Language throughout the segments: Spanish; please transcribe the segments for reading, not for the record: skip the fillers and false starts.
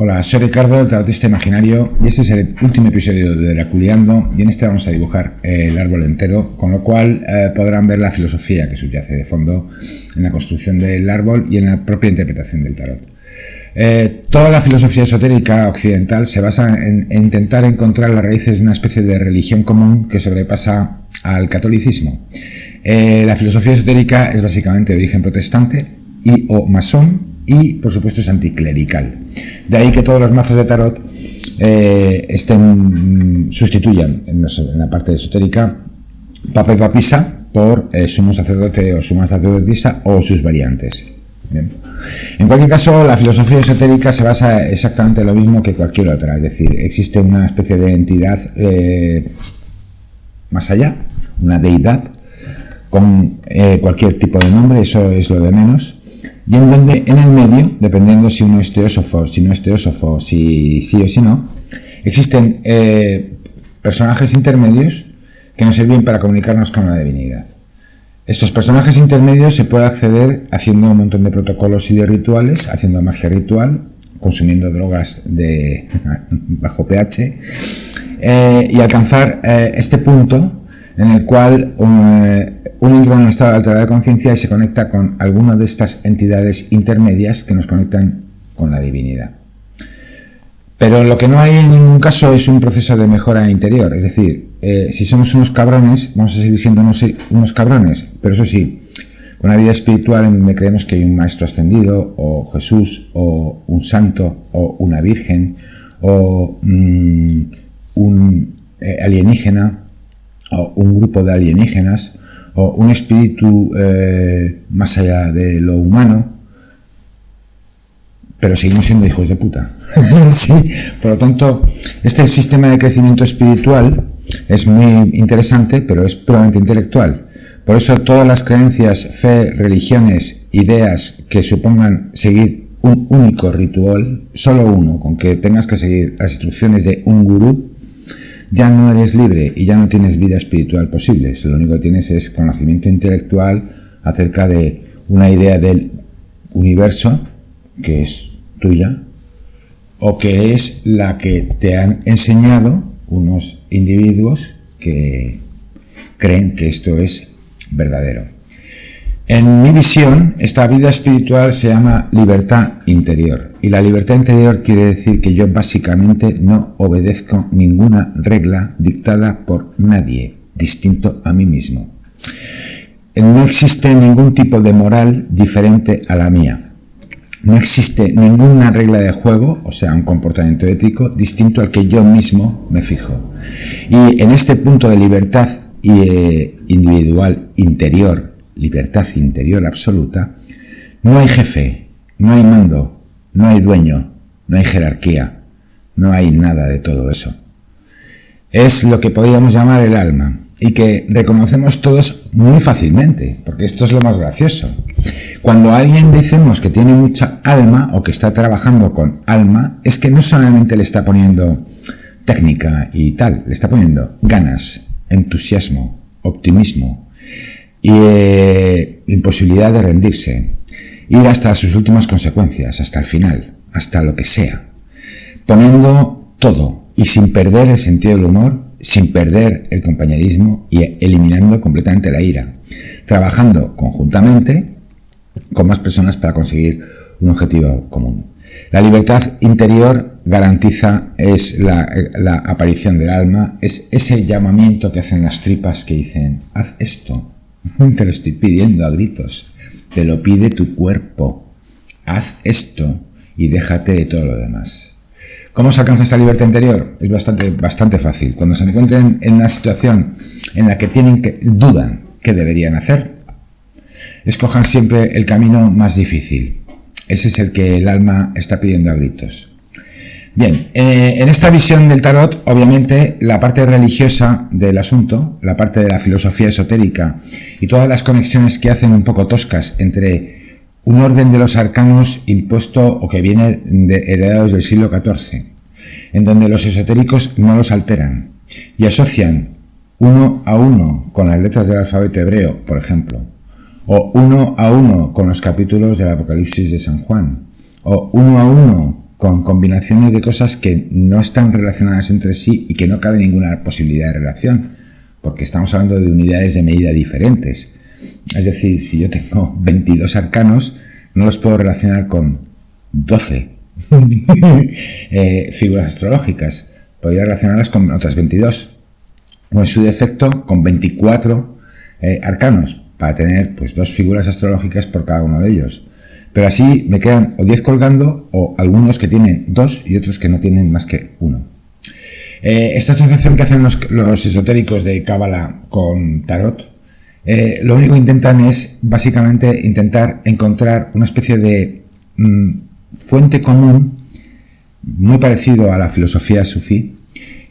Hola, soy Ricardo, el tarotista imaginario, y este es el último episodio de Draculeando, y en este vamos a dibujar el árbol entero, con lo cual podrán ver la filosofía que subyace de fondo en la construcción del árbol y en la propia interpretación del tarot. Toda la filosofía esotérica occidental se basa en intentar encontrar las raíces de una especie de religión común que sobrepasa al catolicismo. La filosofía esotérica es básicamente de origen protestante y o masón, y por supuesto es anticlerical. De ahí que todos los mazos de tarot sustituyan en la parte esotérica papa y papisa por sumo sacerdote o suma sacerdotisa o sus variantes. Bien. En cualquier caso, la filosofía esotérica se basa exactamente en lo mismo que cualquier otra, es decir, existe una especie de entidad más allá, una deidad con cualquier tipo de nombre, eso es lo de menos. Y en donde en el medio, dependiendo si uno es teósofo, si no es teósofo, si sí o si no, existen personajes intermedios que nos sirven para comunicarnos con la divinidad. Estos personajes intermedios se puede acceder haciendo un montón de protocolos y de rituales, haciendo magia ritual, consumiendo drogas de bajo pH y alcanzar este punto en el cual uno entra en un estado alterado de conciencia y se conecta con alguna de estas entidades intermedias que nos conectan con la divinidad. Pero lo que no hay en ningún caso es un proceso de mejora interior, es decir, si somos unos cabrones, vamos a seguir siendo unos cabrones, pero eso sí, con una vida espiritual en donde creemos que hay un maestro ascendido, o Jesús, o un santo, o una virgen, o un alienígena, o un grupo de alienígenas, o un espíritu más allá de lo humano, pero seguimos siendo hijos de puta. Sí, por lo tanto, este sistema de crecimiento espiritual es muy interesante, pero es puramente intelectual. Por eso todas las creencias, fe, religiones, ideas que supongan seguir un único ritual, solo uno, con que tengas que seguir las instrucciones de un gurú, ya no eres libre y ya no tienes vida espiritual posible. Lo único que tienes es conocimiento intelectual acerca de una idea del universo que es tuya o que es la que te han enseñado unos individuos que creen que esto es verdadero. En mi visión, esta vida espiritual se llama libertad interior. Y la libertad interior quiere decir que yo básicamente no obedezco ninguna regla dictada por nadie, distinto a mí mismo. No existe ningún tipo de moral diferente a la mía. No existe ninguna regla de juego, o sea, un comportamiento ético, distinto al que yo mismo me fijo. Y en este punto de libertad individual interior, libertad interior absoluta, no hay jefe, no hay mando, no hay dueño, no hay jerarquía, no hay nada de todo eso. Es lo que podríamos llamar el alma y que reconocemos todos muy fácilmente, porque esto es lo más gracioso. Cuando a alguien decimos que tiene mucha alma o que está trabajando con alma, es que no solamente le está poniendo técnica y tal, le está poniendo ganas, entusiasmo, optimismo y imposibilidad de rendirse, ir hasta sus últimas consecuencias, hasta el final, hasta lo que sea, poniendo todo y sin perder el sentido del humor, sin perder el compañerismo y eliminando completamente la ira, trabajando conjuntamente con más personas para conseguir un objetivo común. La libertad interior garantiza es la aparición del alma, es ese llamamiento que hacen las tripas que dicen, haz esto, te lo estoy pidiendo a gritos, te lo pide tu cuerpo, haz esto y déjate de todo lo demás. ¿Cómo se alcanza esta libertad interior? Es bastante fácil. Cuando se encuentren en una situación en la que dudan qué deberían hacer, escojan siempre el camino más difícil. Ese es el que el alma está pidiendo a gritos. Bien, en esta visión del tarot, obviamente, la parte religiosa del asunto, la parte de la filosofía esotérica y todas las conexiones que hacen un poco toscas entre un orden de los arcanos impuesto o que viene heredados del siglo XIV, en donde los esotéricos no los alteran y asocian uno a uno con las letras del alfabeto hebreo, por ejemplo, o uno a uno con los capítulos del Apocalipsis de San Juan, o uno a uno con combinaciones de cosas que no están relacionadas entre sí y que no cabe ninguna posibilidad de relación, porque estamos hablando de unidades de medida diferentes. Es decir, si yo tengo 22 arcanos, no los puedo relacionar con 12 figuras astrológicas. Podría relacionarlas con otras 22, o en su defecto con 24 arcanos, para tener pues 2 figuras astrológicas por cada uno de ellos. Pero así me quedan o 10 colgando, o algunos que tienen 2 y otros que no tienen más que 1. Esta asociación que hacen los esotéricos de Cábala con Tarot, lo único que intentan es básicamente intentar encontrar una especie de fuente común, muy parecido a la filosofía sufí,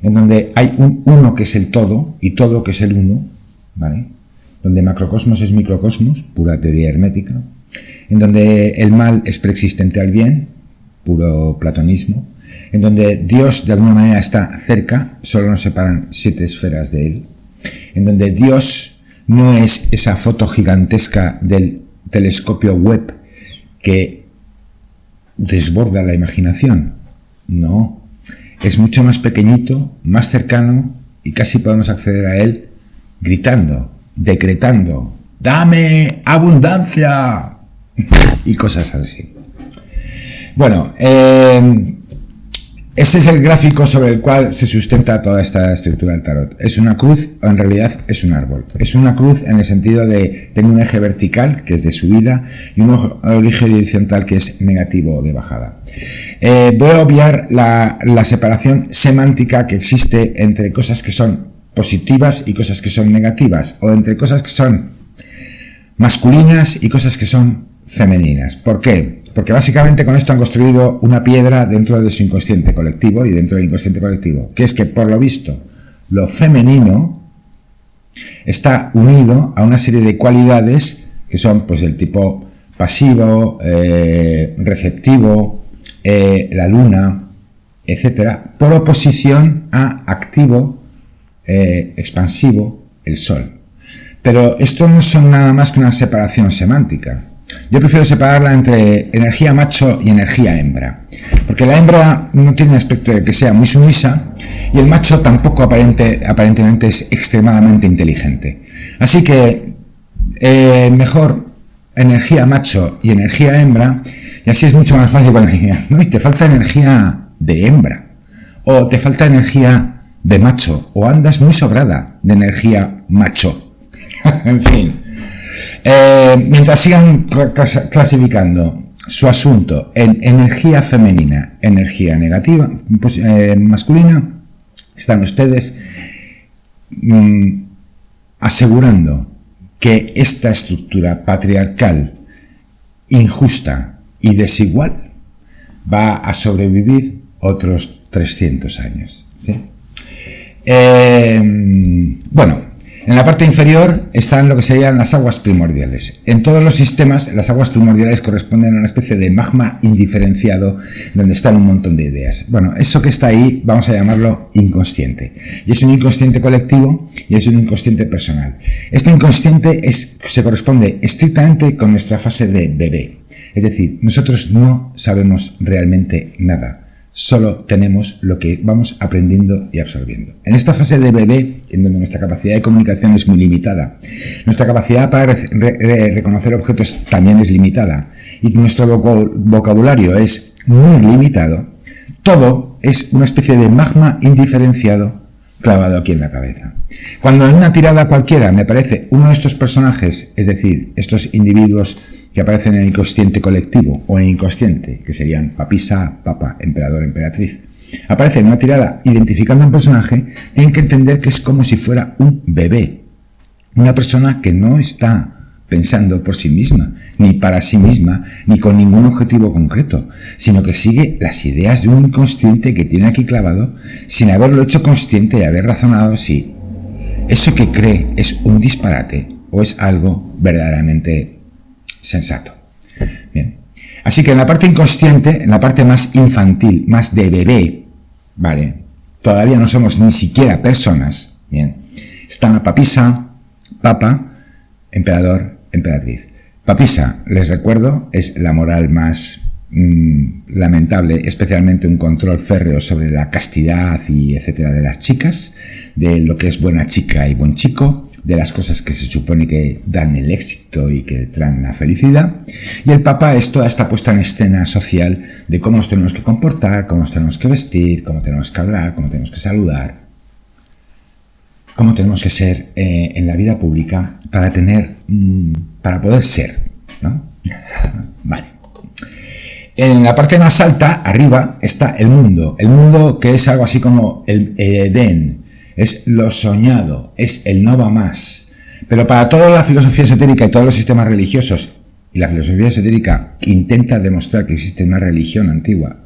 en donde hay un uno que es el todo y todo que es el uno, ¿vale? Donde macrocosmos es microcosmos, pura teoría hermética, en donde el mal es preexistente al bien, puro platonismo, en donde Dios de alguna manera está cerca, solo nos separan 7 esferas de él, en donde Dios no es esa foto gigantesca del telescopio Webb que desborda la imaginación, no, es mucho más pequeñito, más cercano, y casi podemos acceder a él gritando, decretando, ¡dame abundancia! Y cosas así. Bueno, ese es el gráfico sobre el cual se sustenta toda esta estructura del tarot. ¿Es una cruz o en realidad es un árbol? Es una cruz en el sentido de tener un eje vertical, que es de subida, y un eje horizontal, que es negativo o de bajada. Voy a obviar la separación semántica que existe entre cosas que son positivas y cosas que son negativas, o entre cosas que son masculinas y cosas que son femeninas. ¿Por qué? Porque básicamente con esto han construido una piedra dentro de su inconsciente colectivo y dentro del inconsciente colectivo, que es que por lo visto lo femenino está unido a una serie de cualidades que son pues el tipo pasivo, receptivo, la luna, etcétera, por oposición a activo, expansivo, el sol. Pero esto no son nada más que una separación semántica. Yo prefiero separarla entre energía macho y energía hembra, porque la hembra no tiene aspecto de que sea muy sumisa y el macho tampoco aparentemente es extremadamente inteligente. Así que mejor energía macho y energía hembra, y así es mucho más fácil cuando digan, no, y te falta energía de hembra, o te falta energía de macho, o andas muy sobrada de energía macho. En fin. Mientras sigan clasificando su asunto en energía femenina, energía negativa, masculina, están ustedes asegurando que esta estructura patriarcal, injusta y desigual va a sobrevivir otros 300 años, ¿sí? Bueno, en la parte inferior están lo que serían las aguas primordiales. En todos los sistemas, las aguas primordiales corresponden a una especie de magma indiferenciado donde están un montón de ideas. Bueno, eso que está ahí vamos a llamarlo inconsciente. Y es un inconsciente colectivo y es un inconsciente personal. Este inconsciente se corresponde estrictamente con nuestra fase de bebé. Es decir, nosotros no sabemos realmente nada. Solo tenemos lo que vamos aprendiendo y absorbiendo. En esta fase de bebé, en donde nuestra capacidad de comunicación es muy limitada, nuestra capacidad para reconocer objetos también es limitada, y nuestro vocabulario es muy limitado, todo es una especie de magma indiferenciado clavado aquí en la cabeza. Cuando en una tirada cualquiera me aparece uno de estos personajes, es decir, estos individuos que aparecen en el inconsciente colectivo o en el inconsciente, que serían papisa, papa, emperador, emperatriz, aparece en una tirada identificando a un personaje, tienen que entender que es como si fuera un bebé, una persona que no está pensando por sí misma, ni para sí misma, ni con ningún objetivo concreto, sino que sigue las ideas de un inconsciente que tiene aquí clavado sin haberlo hecho consciente y haber razonado si eso que cree es un disparate o es algo verdaderamente sensato. Bien. Así que en la parte inconsciente, en la parte más infantil, más de bebé, ¿vale? Todavía no somos ni siquiera personas, ¿bien? Están la papisa, papa, emperador, emperatriz. Papisa, les recuerdo, es la moral más lamentable, especialmente un control férreo sobre la castidad y etcétera de las chicas, de lo que es buena chica y buen chico, de las cosas que se supone que dan el éxito y que traen la felicidad. Y el Papa es toda esta puesta en escena social de cómo nos tenemos que comportar, cómo nos tenemos que vestir, cómo tenemos que hablar, cómo tenemos que saludar, cómo tenemos que ser en la vida pública para poder ser, ¿no? Vale. En la parte más alta, arriba, está el mundo que es algo así como el Edén, es lo soñado, es el no va más. Pero para toda la filosofía esotérica y todos los sistemas religiosos, y la filosofía esotérica intenta demostrar que existe una religión antigua,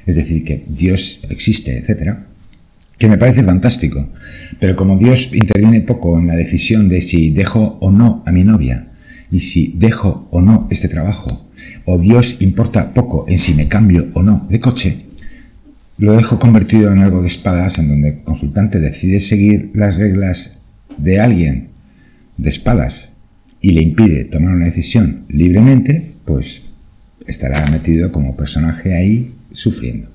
es decir, que Dios existe, etcétera, que me parece fantástico, pero como Dios interviene poco en la decisión de si dejo o no a mi novia, y si dejo o no este trabajo, o Dios importa poco en si me cambio o no de coche, lo dejo convertido en algo de espadas, en donde el consultante decide seguir las reglas de alguien de espadas y le impide tomar una decisión libremente, pues estará metido como personaje ahí sufriendo.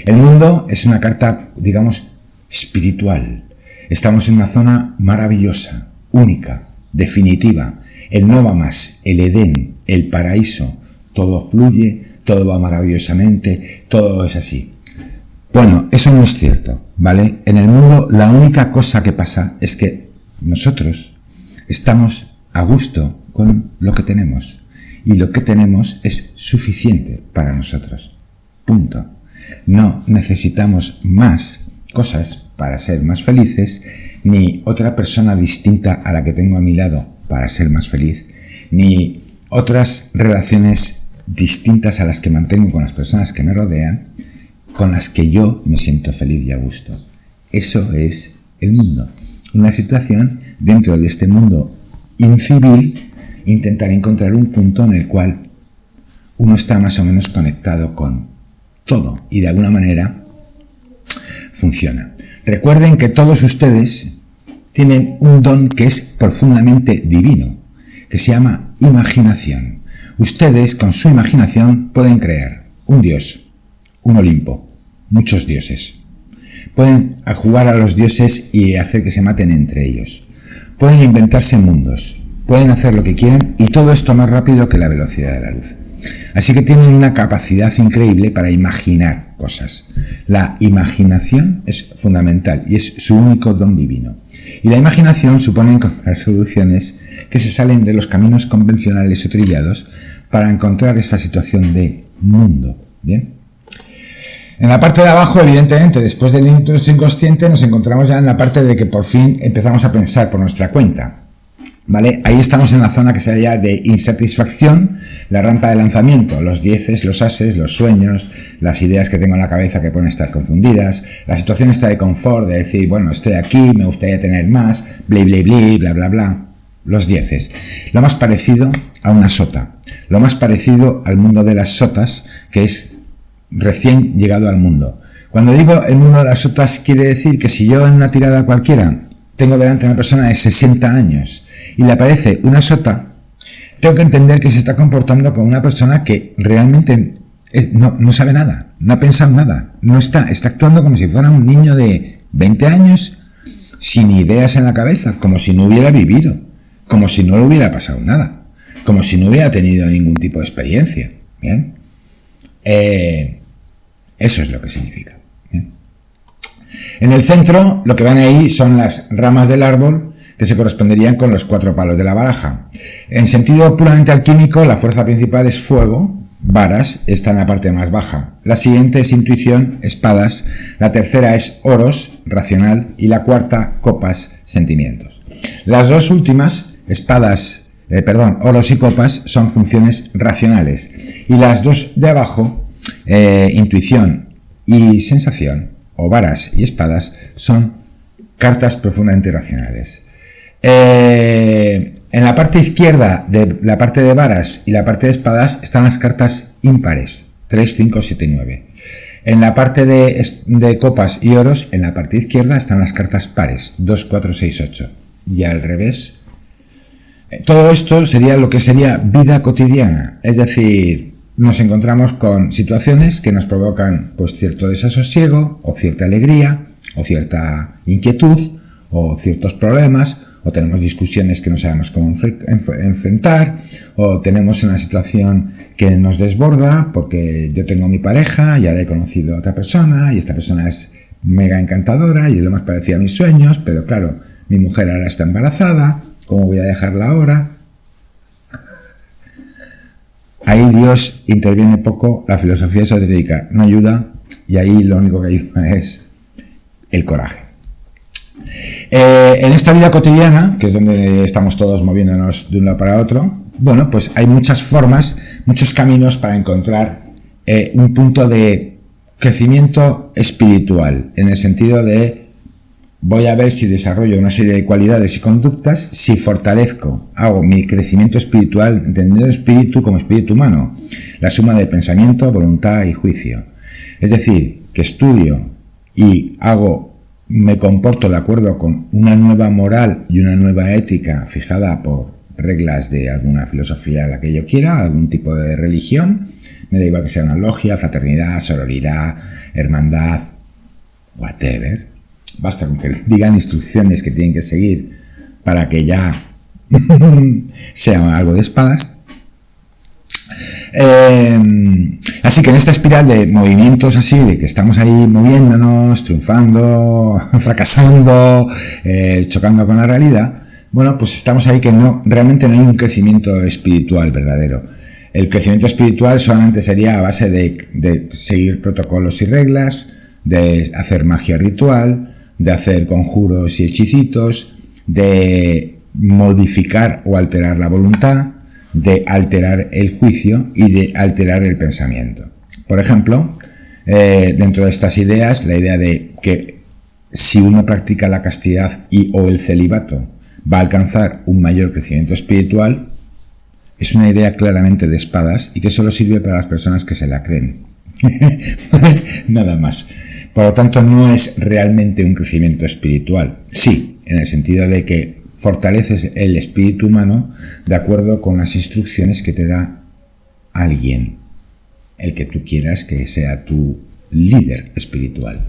El mundo es una carta, digamos, espiritual. Estamos en una zona maravillosa, única, definitiva. El no va más, el Edén, el paraíso. Todo fluye, todo va maravillosamente, todo es así. Bueno, eso no es cierto, ¿vale? En el mundo la única cosa que pasa es que nosotros estamos a gusto con lo que tenemos. Y lo que tenemos es suficiente para nosotros. Punto. No necesitamos más cosas para ser más felices, ni otra persona distinta a la que tengo a mi lado para ser más feliz, ni otras relaciones distintas a las que mantengo con las personas que me rodean, con las que yo me siento feliz y a gusto. Eso es el mundo. Una situación dentro de este mundo incivil, intentar encontrar un punto en el cual uno está más o menos conectado con todo y de alguna manera funciona. Recuerden que todos ustedes tienen un don que es profundamente divino, que se llama imaginación. Ustedes con su imaginación pueden crear un dios, un Olimpo, muchos dioses. Pueden jugar a los dioses y hacer que se maten entre ellos. Pueden inventarse mundos, pueden hacer lo que quieran y todo esto más rápido que la velocidad de la luz. Así que tienen una capacidad increíble para imaginar cosas. La imaginación es fundamental y es su único don divino. Y la imaginación supone encontrar soluciones que se salen de los caminos convencionales o trillados para encontrar esta situación de mundo. ¿Bien? En la parte de abajo, evidentemente, después del nuestro inconsciente, nos encontramos ya en la parte de que por fin empezamos a pensar por nuestra cuenta. ¿Vale? Ahí estamos en la zona que se llama de insatisfacción, la rampa de lanzamiento, los dieces, los ases, los sueños, las ideas que tengo en la cabeza que pueden estar confundidas, la situación está de confort, de decir, bueno, estoy aquí, me gustaría tener más, bla, bla, bla, bla, bla, bla, los dieces. Lo más parecido a una sota, lo más parecido al mundo de las sotas, que es recién llegado al mundo. Cuando digo el mundo de las sotas, quiere decir que si yo en una tirada cualquiera tengo delante a una persona de 60 años y le aparece una sota, tengo que entender que se está comportando como una persona que realmente no sabe nada, no ha pensado nada, está actuando como si fuera un niño de 20 años sin ideas en la cabeza, como si no hubiera vivido, como si no le hubiera pasado nada, como si no hubiera tenido ningún tipo de experiencia. ¿Bien? Eso es lo que significa. ¿Bien? En el centro, lo que van ahí son las ramas del árbol que se corresponderían con los 4 palos de la baraja. En sentido puramente alquímico, la fuerza principal es fuego, varas, está en la parte más baja. La siguiente es intuición, espadas. La tercera es oros, racional. Y la cuarta, copas, sentimientos. Las dos últimas, oros y copas, son funciones racionales. Y las dos de abajo, intuición y sensación, o varas y espadas, son cartas profundamente racionales. En la parte izquierda de la parte de varas y la parte de espadas están las cartas ímpares, 3, 5, 7 y 9. En la parte de copas y oros, en la parte izquierda están las cartas pares, 2, 4, 6, 8. Y al revés. Todo esto sería lo que sería vida cotidiana, es decir, nos encontramos con situaciones que nos provocan pues cierto desasosiego, o cierta alegría, o cierta inquietud, o ciertos problemas, o tenemos discusiones que no sabemos cómo enfrentar, o tenemos una situación que nos desborda porque yo tengo a mi pareja, ya le he conocido a otra persona y esta persona es mega encantadora y es lo más parecido a mis sueños, pero claro, mi mujer ahora está embarazada, ¿cómo voy a dejarla ahora? Ahí Dios interviene poco, la filosofía esotérica no ayuda y ahí lo único que ayuda es el coraje. En esta vida cotidiana, que es donde estamos todos moviéndonos de un lado para otro, bueno, pues hay muchas formas, muchos caminos para encontrar un punto de crecimiento espiritual, en el sentido de voy a ver si desarrollo una serie de cualidades y conductas, si fortalezco, hago mi crecimiento espiritual, entendiendo el espíritu como espíritu humano, la suma de pensamiento, voluntad y juicio. Es decir, que estudio y me comporto de acuerdo con una nueva moral y una nueva ética fijada por reglas de alguna filosofía, la que yo quiera, algún tipo de religión, me da igual que sea una logia, fraternidad, sororidad, hermandad, whatever. Basta con que digan instrucciones que tienen que seguir para que ya sea algo de espadas. Así que en esta espiral de movimientos así, de que estamos ahí moviéndonos, triunfando, fracasando, chocando con la realidad, bueno, pues estamos ahí que realmente no hay un crecimiento espiritual verdadero. El crecimiento espiritual solamente sería a base de seguir protocolos y reglas, de hacer magia ritual, de hacer conjuros y hechicitos, de modificar o alterar la voluntad, de alterar el juicio y de alterar el pensamiento. Por ejemplo, dentro de estas ideas, la idea de que si uno practica la castidad o el celibato va a alcanzar un mayor crecimiento espiritual, es una idea claramente de espadas y que solo sirve para las personas que se la creen. Nada más. Por lo tanto, no es realmente un crecimiento espiritual. Sí, en el sentido de que fortaleces el espíritu humano de acuerdo con las instrucciones que te da alguien, el que tú quieras que sea tu líder espiritual.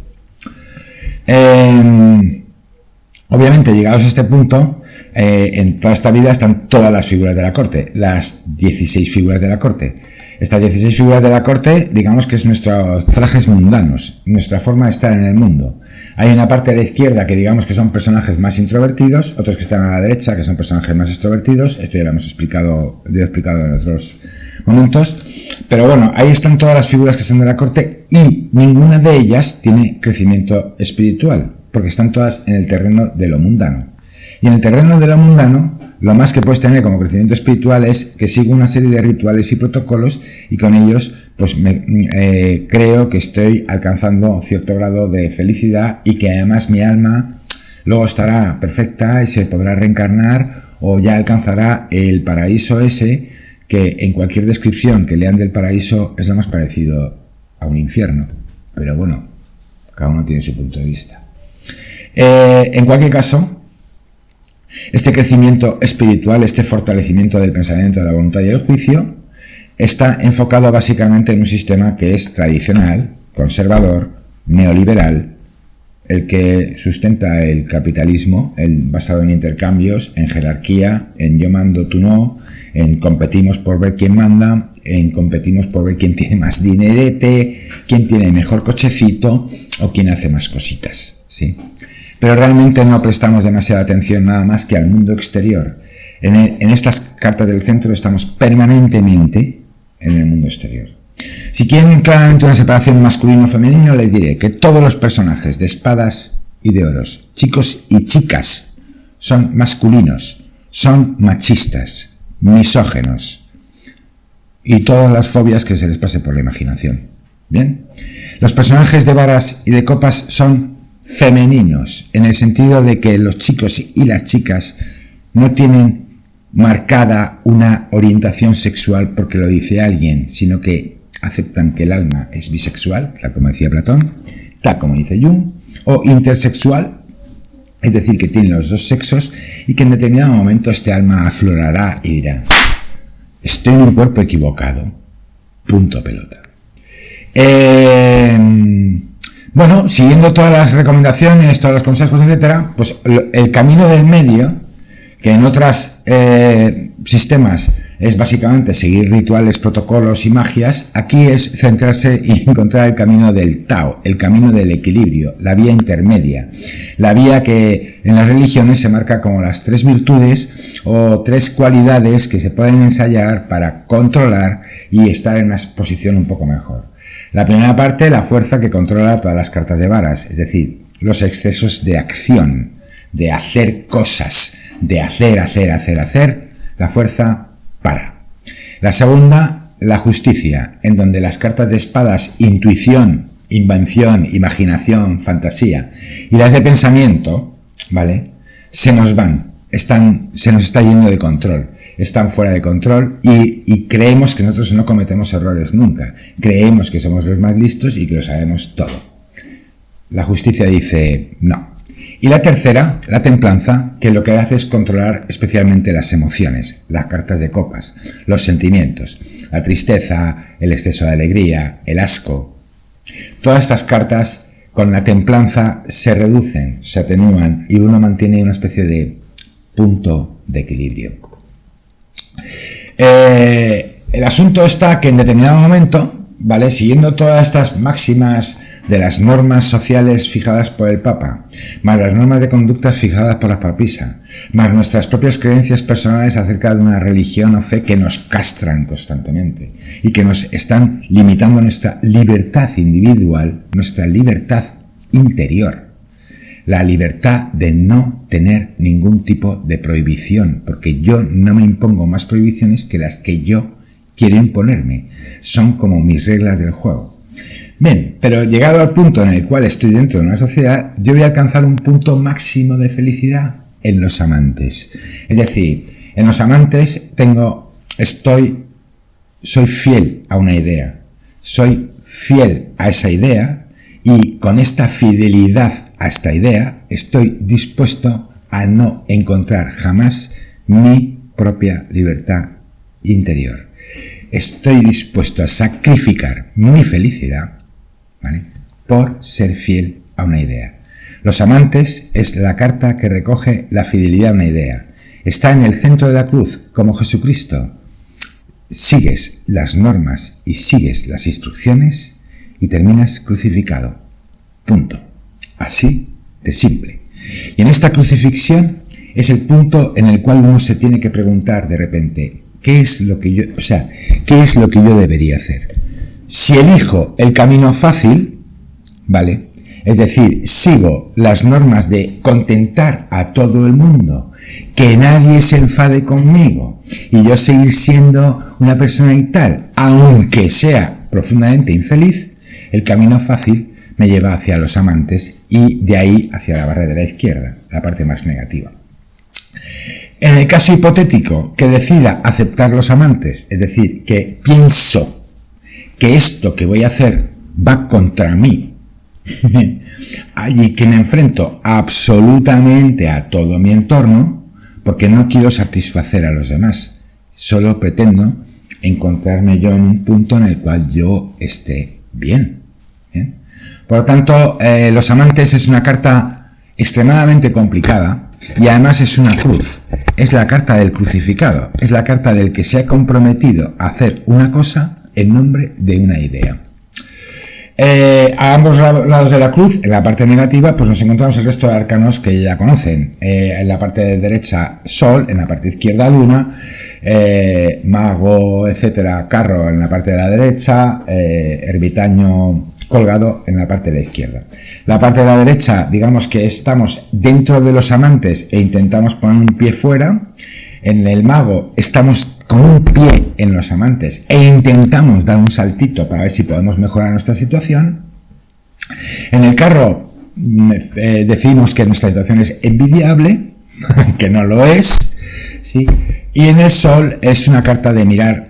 Obviamente, llegados a este punto, en toda esta vida están todas las figuras de la corte, las 16 figuras de la corte. Estas 16 figuras de la corte, digamos que es nuestros trajes mundanos, nuestra forma de estar en el mundo. Hay una parte de la izquierda que digamos que son personajes más introvertidos, otros que están a la derecha que son personajes más extrovertidos, esto ya lo hemos explicado, en otros momentos, pero bueno, ahí están todas las figuras que son de la corte y ninguna de ellas tiene crecimiento espiritual, porque están todas en el terreno de lo mundano. Y en el terreno de lo mundano, lo más que puedes tener como crecimiento espiritual es que sigo una serie de rituales y protocolos y con ellos pues creo que estoy alcanzando cierto grado de felicidad y que además mi alma luego estará perfecta y se podrá reencarnar o ya alcanzará el paraíso ese que en cualquier descripción que lean del paraíso es lo más parecido a un infierno. Pero bueno, cada uno tiene su punto de vista. En cualquier caso, este crecimiento espiritual, este fortalecimiento del pensamiento, de la voluntad y del juicio, está enfocado básicamente en un sistema que es tradicional, conservador, neoliberal, el que sustenta el capitalismo, basado en intercambios, en jerarquía, en yo mando, tú no, en competimos por ver quién manda, en competimos por ver quién tiene más dinerete, quién tiene el mejor cochecito o quién hace más cositas, ¿sí? Pero realmente no prestamos demasiada atención nada más que al mundo exterior. En estas cartas del centro estamos permanentemente en el mundo exterior. Si quieren claramente una separación masculino-femenino, les diré que todos los personajes de espadas y de oros, chicos y chicas, son masculinos, son machistas, misógenos y todas las fobias que se les pase por la imaginación. ¿Bien? Los personajes de varas y de copas son femeninos, en el sentido de que los chicos y las chicas no tienen marcada una orientación sexual porque lo dice alguien, sino que aceptan que el alma es bisexual, tal como decía Platón, tal como dice Jung, o intersexual, es decir, que tienen los dos sexos y que en determinado momento este alma aflorará y dirá: estoy en un cuerpo equivocado, punto pelota. Bueno, siguiendo todas las recomendaciones, todos los consejos, etcétera, pues el camino del medio, que en otros sistemas es básicamente seguir rituales, protocolos y magias, aquí es centrarse y encontrar el camino del Tao, el camino del equilibrio, la vía intermedia, la vía que en las religiones se marca como las 3 virtudes o 3 cualidades que se pueden ensayar para controlar y estar en una posición un poco mejor. La primera parte, la fuerza que controla todas las cartas de varas, es decir, los excesos de acción, de hacer cosas, de hacer, la fuerza para. La segunda, la justicia, en donde las cartas de espadas, intuición, invención, imaginación, fantasía, y las de pensamiento, ¿vale?, se nos van, se nos está yendo de control, están fuera de control y creemos que nosotros no cometemos errores nunca, creemos que somos los más listos y que lo sabemos todo. La justicia dice no. Y la tercera, la templanza, que lo que hace es controlar especialmente las emociones, las cartas de copas, los sentimientos, la tristeza, el exceso de alegría, el asco. Todas estas cartas con la templanza se reducen, se atenúan y uno mantiene una especie de punto de equilibrio. El asunto está que en determinado momento, ¿vale?, siguiendo todas estas máximas de las normas sociales fijadas por el Papa, más las normas de conductas fijadas por la papisa, más nuestras propias creencias personales acerca de una religión o fe que nos castran constantemente y que nos están limitando nuestra libertad individual, nuestra libertad interior, la libertad de no tener ningún tipo de prohibición, porque yo no me impongo más prohibiciones que las que yo quiero imponerme, son como mis reglas del juego. Bien, pero llegado al punto en el cual estoy dentro de una sociedad, yo voy a alcanzar un punto máximo de felicidad en los amantes. Es decir, en los amantes soy fiel a una idea, soy fiel a esa idea y con esta fidelidad a esta idea estoy dispuesto a no encontrar jamás mi propia libertad interior. Estoy dispuesto a sacrificar mi felicidad, ¿vale?, por ser fiel a una idea. Los amantes es la carta que recoge la fidelidad a una idea. Está en el centro de la cruz, como Jesucristo. Sigues las normas y sigues las instrucciones y terminas crucificado. Punto. Así de simple. Y en esta crucifixión es el punto en el cual uno se tiene que preguntar de repente, ¿qué es lo que yo debería hacer? Si elijo el camino fácil, ¿vale?, es decir, sigo las normas de contentar a todo el mundo, que nadie se enfade conmigo y yo seguir siendo una persona y tal, aunque sea profundamente infeliz, el camino fácil me lleva hacia los amantes y de ahí hacia la barra de la izquierda, la parte más negativa. En el caso hipotético que decida aceptar los amantes, es decir, que pienso que esto que voy a hacer va contra mí, allí que me enfrento absolutamente a todo mi entorno, porque no quiero satisfacer a los demás, solo pretendo encontrarme yo en un punto en el cual yo esté bien. ¿Bien? Por lo tanto, los amantes es una carta extremadamente complicada y además es una cruz, es la carta del crucificado, es la carta del que se ha comprometido a hacer una cosa en nombre de una idea. A ambos lados de la cruz, en la parte negativa, pues nos encontramos el resto de arcanos que ya conocen. En la parte de derecha, Sol, en la parte izquierda, Luna, Mago, etcétera, Carro en la parte de la derecha, Ermitaño colgado en la parte de la izquierda. La parte de la derecha, digamos que estamos dentro de los amantes e intentamos poner un pie fuera. En el Mago estamos con un pie en los amantes e intentamos dar un saltito para ver si podemos mejorar nuestra situación. En el Carro decimos que nuestra situación es envidiable, que no lo es, ¿sí? Y en el Sol es una carta de mirar,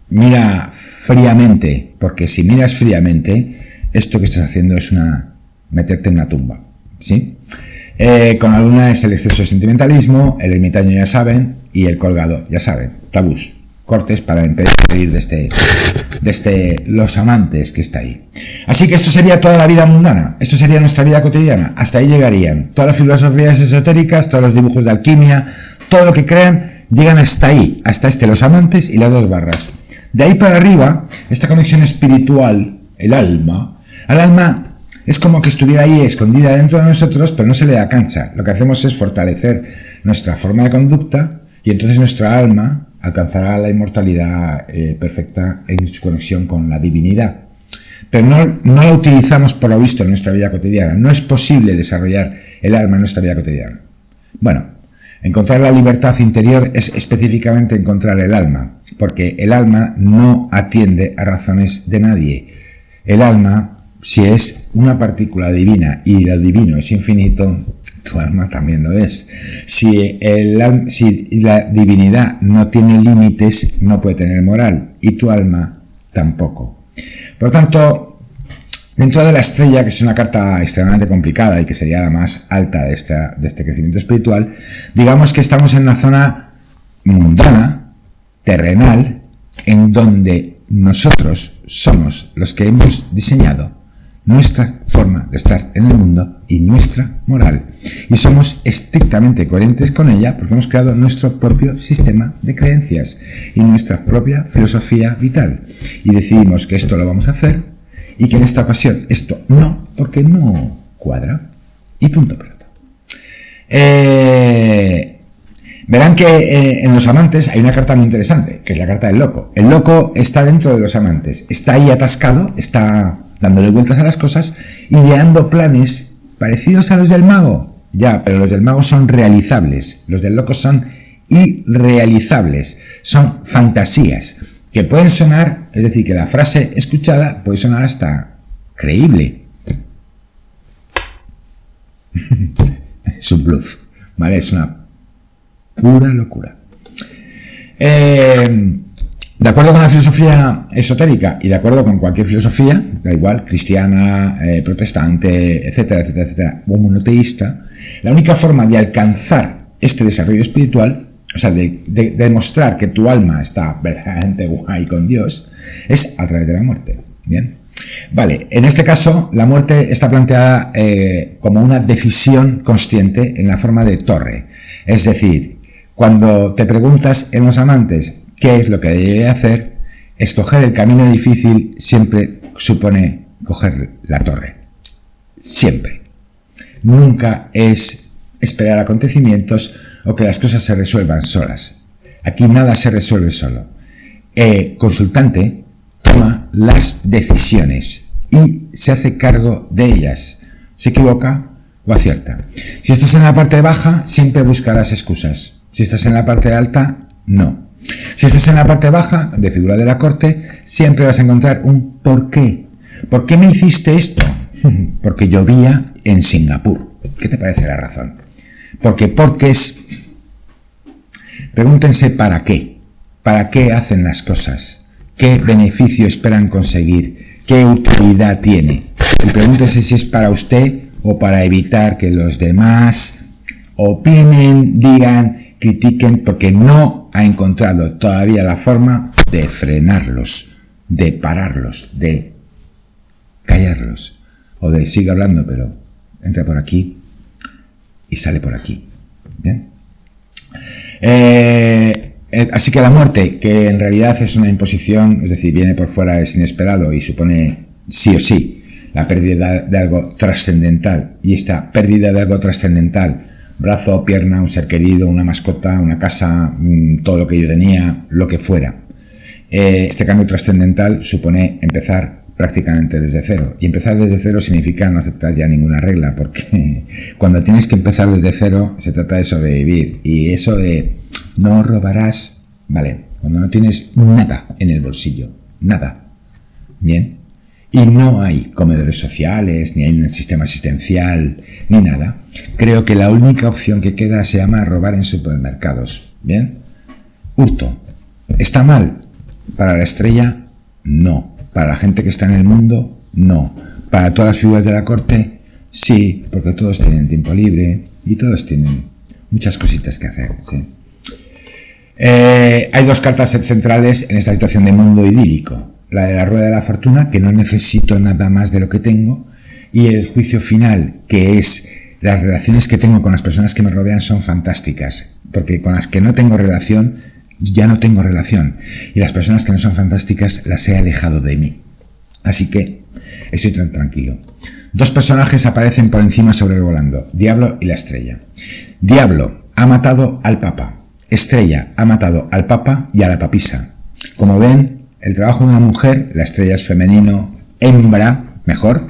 mira fríamente, porque si miras fríamente, esto que estás haciendo es meterte en una tumba, ¿sí? Con la Luna es el exceso de sentimentalismo, el ermitaño ya saben, y el colgado ya saben, tabús, cortes para impedir de este desde los amantes que está ahí. Así que esto sería toda la vida mundana, esto sería nuestra vida cotidiana, hasta ahí llegarían. Todas las filosofías esotéricas, todos los dibujos de alquimia, todo lo que crean, llegan hasta ahí, hasta los amantes y las 2 barras. De ahí para arriba, esta conexión espiritual, el alma es como que estuviera ahí escondida dentro de nosotros, pero no se le da cancha. Lo que hacemos es fortalecer nuestra forma de conducta y entonces nuestra alma alcanzará la inmortalidad perfecta en su conexión con la divinidad. Pero no la utilizamos por lo visto en nuestra vida cotidiana. No es posible desarrollar el alma en nuestra vida cotidiana. Bueno, encontrar la libertad interior es específicamente encontrar el alma, porque el alma no atiende a razones de nadie. El alma, si es una partícula divina y lo divino es infinito, tu alma también lo es. Si la divinidad no tiene límites, no puede tener moral, y tu alma tampoco. Por lo tanto, dentro de la estrella, que es una carta extremadamente complicada y que sería la más alta de este crecimiento espiritual, digamos que estamos en una zona mundana, terrenal, en donde nosotros somos los que hemos diseñado nuestra forma de estar en el mundo y nuestra moral. Y somos estrictamente coherentes con ella porque hemos creado nuestro propio sistema de creencias y nuestra propia filosofía vital. Y decidimos que esto lo vamos a hacer y que en esta ocasión esto no, porque no cuadra. Y punto pelota. Verán que en los amantes hay una carta muy interesante, que es la carta del loco. El loco está dentro de los amantes, está ahí atascado, está dándole vueltas a las cosas, ideando planes parecidos a los del mago. Ya, pero los del mago son realizables, los del loco son irrealizables, son fantasías, que pueden sonar, es decir, que la frase escuchada puede sonar hasta creíble. Es un bluff, ¿vale? Es una pura locura. De acuerdo con la filosofía esotérica y de acuerdo con cualquier filosofía, da igual, cristiana, protestante, etcétera, etcétera, etcétera, o monoteísta, la única forma de alcanzar este desarrollo espiritual, o sea, de demostrar que tu alma está verdaderamente guay con Dios, es a través de la muerte. Bien. Vale, en este caso la muerte está planteada como una decisión consciente en la forma de torre. Es decir, cuando te preguntas en los amantes qué es lo que debería hacer, escoger el camino difícil siempre supone coger la torre. Siempre. Nunca es esperar acontecimientos o que las cosas se resuelvan solas. Aquí nada se resuelve solo. Consultante toma las decisiones y se hace cargo de ellas. Se equivoca o acierta. Si estás en la parte baja, siempre buscarás excusas. Si estás en la parte alta, no. Si estás en la parte baja, de figura de la corte, siempre vas a encontrar un ¿por qué? ¿Por qué me hiciste esto? Porque llovía en Singapur. ¿Qué te parece la razón? Porque es... Pregúntense para qué. ¿Para qué hacen las cosas? ¿Qué beneficio esperan conseguir? ¿Qué utilidad tiene? Y pregúntense si es para usted o para evitar que los demás opinen, digan, critiquen, porque no ha encontrado todavía la forma de frenarlos, de pararlos, de callarlos, o de sigue hablando, pero entra por aquí y sale por aquí. ¿Bien? Así que la muerte, que en realidad es una imposición, es decir, viene por fuera, es inesperado y supone sí o sí la pérdida de algo trascendental, y esta pérdida de algo trascendental, brazo, pierna, un ser querido, una mascota, una casa, todo lo que yo tenía, lo que fuera. Este cambio trascendental supone empezar prácticamente desde cero. Y empezar desde cero significa no aceptar ya ninguna regla, porque cuando tienes que empezar desde cero se trata de sobrevivir. Y eso de no robarás, vale, cuando no tienes nada en el bolsillo, nada, bien. Y no hay comedores sociales, ni hay un sistema asistencial, ni nada. Creo que la única opción que queda se llama robar en supermercados. ¿Bien? Hurto. ¿Está mal? ¿Para la estrella? No. ¿Para la gente que está en el mundo? No. ¿Para todas las figuras de la corte? Sí, porque todos tienen tiempo libre y todos tienen muchas cositas que hacer. ¿Sí? Hay dos cartas centrales en esta situación de mundo idílico. la de la rueda de la fortuna, que no necesito nada más de lo que tengo, y el juicio final, que es las relaciones que tengo con las personas que me rodean son fantásticas, porque con las que no tengo relación, ya no tengo relación, y las personas que no son fantásticas las he alejado de mí. Así que estoy tan tranquilo. Dos personajes aparecen por encima sobrevolando, Diablo y la Estrella. Diablo ha matado al Papa. Estrella ha matado al Papa y a la papisa. Como ven, el trabajo de una mujer, la Estrella es femenino, hembra, mejor,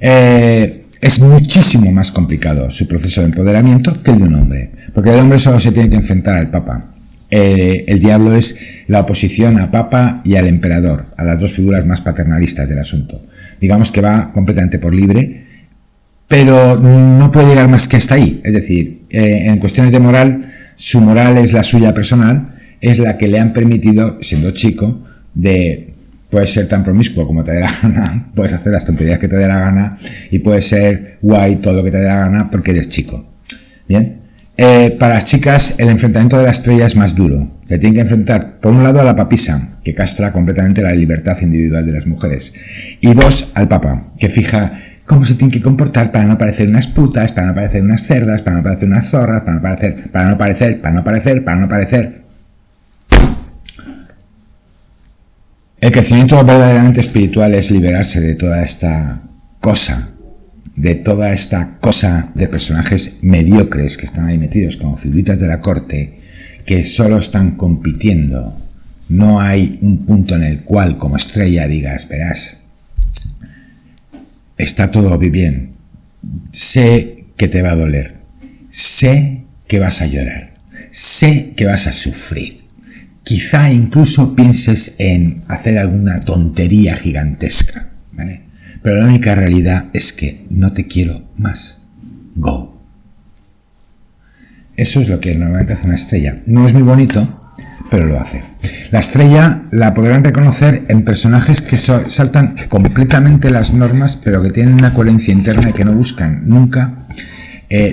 es muchísimo más complicado su proceso de empoderamiento que el de un hombre, porque el hombre solo se tiene que enfrentar al Papa. El Diablo es la oposición a Papa y al Emperador, a las dos figuras más paternalistas del asunto. Digamos que va completamente por libre, pero no puede llegar más que hasta ahí. Es decir, en cuestiones de moral, su moral es la suya personal, es la que le han permitido, siendo chico, puedes ser tan promiscuo como te dé la gana, puedes hacer las tonterías que te dé la gana y puedes ser guay todo lo que te dé la gana porque eres chico. Bien. Para las chicas el enfrentamiento de la Estrella es más duro. Se tienen que enfrentar por un lado a la papisa, que castra completamente la libertad individual de las mujeres, y dos, al Papa, que fija cómo se tienen que comportar para no parecer unas putas, para no parecer unas cerdas, para no parecer unas zorras, para no parecer. El crecimiento verdaderamente espiritual es liberarse de toda esta cosa, de personajes mediocres que están ahí metidos como figuritas de la corte, que solo están compitiendo. No hay un punto en el cual como Estrella digas, verás, está todo bien, sé que te va a doler, sé que vas a llorar, sé que vas a sufrir, quizá incluso pienses en hacer alguna tontería gigantesca, ¿vale? Pero la única realidad es que no te quiero más. Go. Eso es lo que normalmente hace una Estrella. No es muy bonito, pero lo hace. La Estrella la podrán reconocer en personajes que saltan completamente las normas, pero que tienen una coherencia interna y que no buscan nunca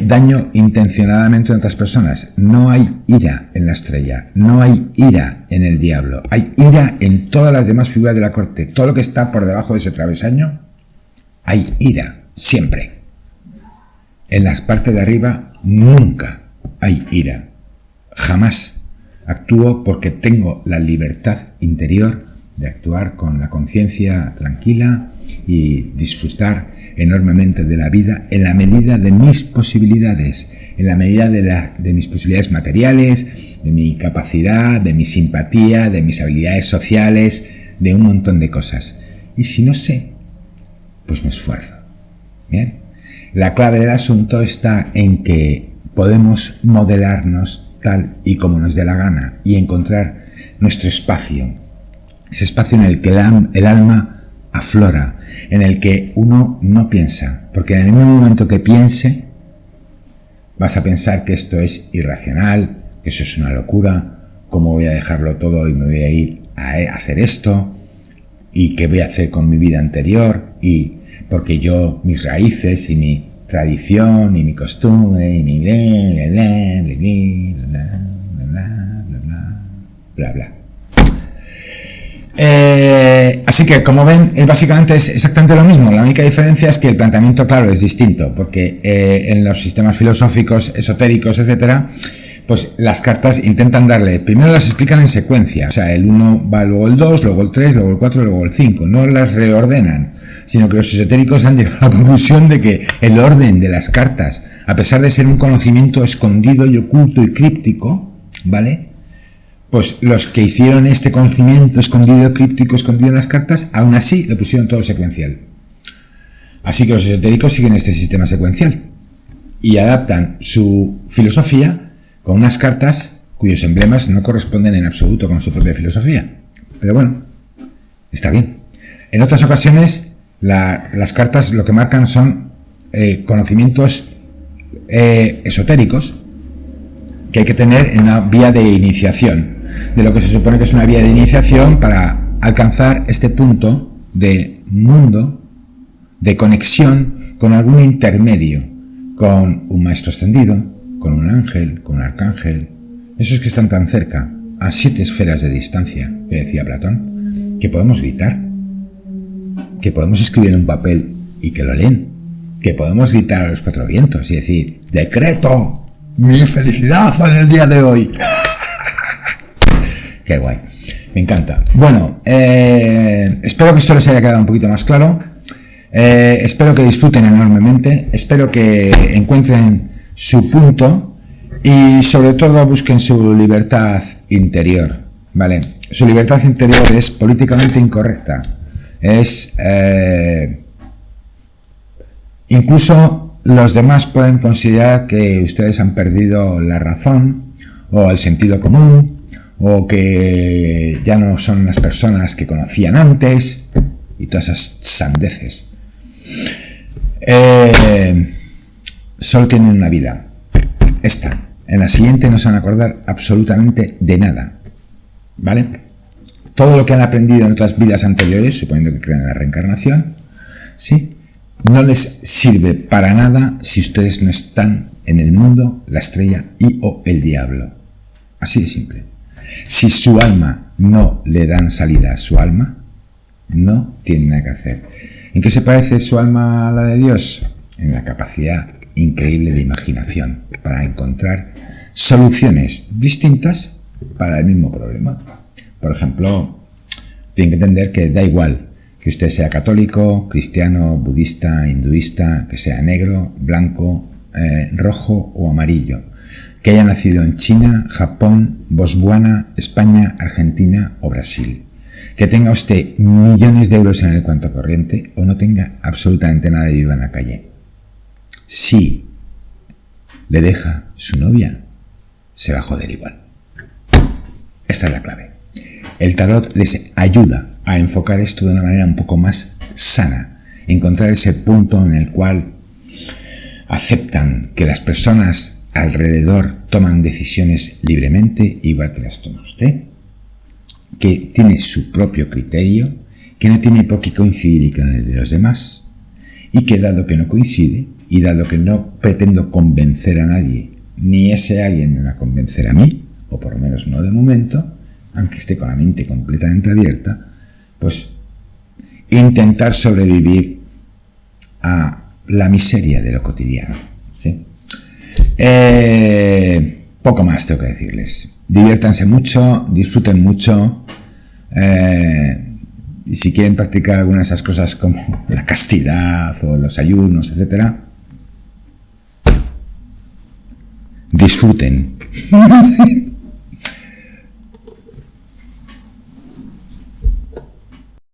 daño intencionadamente a otras personas. No hay ira en la Estrella, no hay ira en el Diablo, hay ira en todas las demás figuras de la corte. Todo lo que está por debajo de ese travesaño, hay ira, siempre. En las partes de arriba nunca hay ira, jamás. Actúo porque tengo la libertad interior de actuar con la conciencia tranquila y disfrutar enormemente de la vida en la medida de mis posibilidades, en la medida de mis posibilidades materiales, de mi capacidad, de mi simpatía, de mis habilidades sociales, de un montón de cosas. Y si no sé, pues me esfuerzo. Bien. La clave del asunto está en que podemos modelarnos tal y como nos dé la gana y encontrar nuestro espacio, ese espacio en el que el alma aflora, en el que uno no piensa, porque en el mismo momento que piense vas a pensar que esto es irracional, que eso es una locura, cómo voy a dejarlo todo y me voy a ir a hacer esto, y qué voy a hacer con mi vida anterior, y porque yo, mis raíces y mi tradición y mi costumbre y mi bla bla. Así que, como ven, básicamente es exactamente lo mismo. La única diferencia es que el planteamiento, claro, es distinto, porque en los sistemas filosóficos, esotéricos, etcétera, pues las cartas intentan darle, primero las explican en secuencia, o sea, el 1 va luego el 2, luego el 3, luego el 4, luego el 5, no las reordenan, sino que los esotéricos han llegado a la conclusión de que el orden de las cartas, a pesar de ser un conocimiento escondido y oculto y críptico, ¿vale?, pues los que hicieron este conocimiento escondido, críptico, escondido en las cartas, aún así le pusieron todo secuencial. Así que los esotéricos siguen este sistema secuencial y adaptan su filosofía con unas cartas cuyos emblemas no corresponden en absoluto con su propia filosofía. Pero bueno, está bien. En otras ocasiones, las cartas lo que marcan son conocimientos esotéricos que hay que tener en una vía de iniciación, de lo que se supone que es una vía de iniciación para alcanzar este punto de mundo, de conexión con algún intermedio, con un maestro ascendido, con un ángel, con un arcángel, esos que están tan cerca, a 7 esferas de distancia, que decía Platón, que podemos gritar, que podemos escribir en un papel y que lo leen, que podemos gritar a los cuatro vientos y decir: decreto mi felicidad en el día de hoy. Qué guay, me encanta. Bueno, espero que esto les haya quedado un poquito más claro. Espero que disfruten enormemente, espero que encuentren su punto y sobre todo busquen su libertad interior, ¿vale? Su libertad interior es políticamente incorrecta, es incluso los demás pueden considerar que ustedes han perdido la razón o el sentido común o que ya no son las personas que conocían antes y todas esas sandeces. Solo tienen una vida, esta. En la siguiente no se van a acordar absolutamente de nada, ¿vale? Todo lo que han aprendido en otras vidas anteriores, suponiendo que crean en la reencarnación, ¿sí?, no les sirve para nada si ustedes no están en el mundo, la estrella y o el diablo. Así de simple. Si su alma no le dan salida a su alma, no tiene nada que hacer. ¿En qué se parece su alma a la de Dios? En la capacidad increíble de imaginación para encontrar soluciones distintas para el mismo problema. Por ejemplo, tienen que entender que da igual que usted sea católico, cristiano, budista, hinduista, que sea negro, blanco, rojo o amarillo, que haya nacido en China, Japón, Botswana, España, Argentina o Brasil, que tenga usted millones de euros en el cuenta corriente o no tenga absolutamente nada y viva en la calle. Si le deja su novia, se va a joder igual. Esta es la clave. El tarot les ayuda a enfocar esto de una manera un poco más sana, encontrar ese punto en el cual aceptan que las personas alrededor toman decisiones libremente, igual que las toma usted, que tiene su propio criterio, que no tiene por qué coincidir con el de los demás, y que dado que no coincide, y dado que no pretendo convencer a nadie, ni ese alguien me va a convencer a mí, o por lo menos no de momento, aunque esté con la mente completamente abierta, pues intentar sobrevivir a la miseria de lo cotidiano, ¿sí? Poco más tengo que decirles. Diviértanse mucho, disfruten mucho, y si quieren practicar alguna de esas cosas como la castidad o los ayunos, etcétera, disfruten.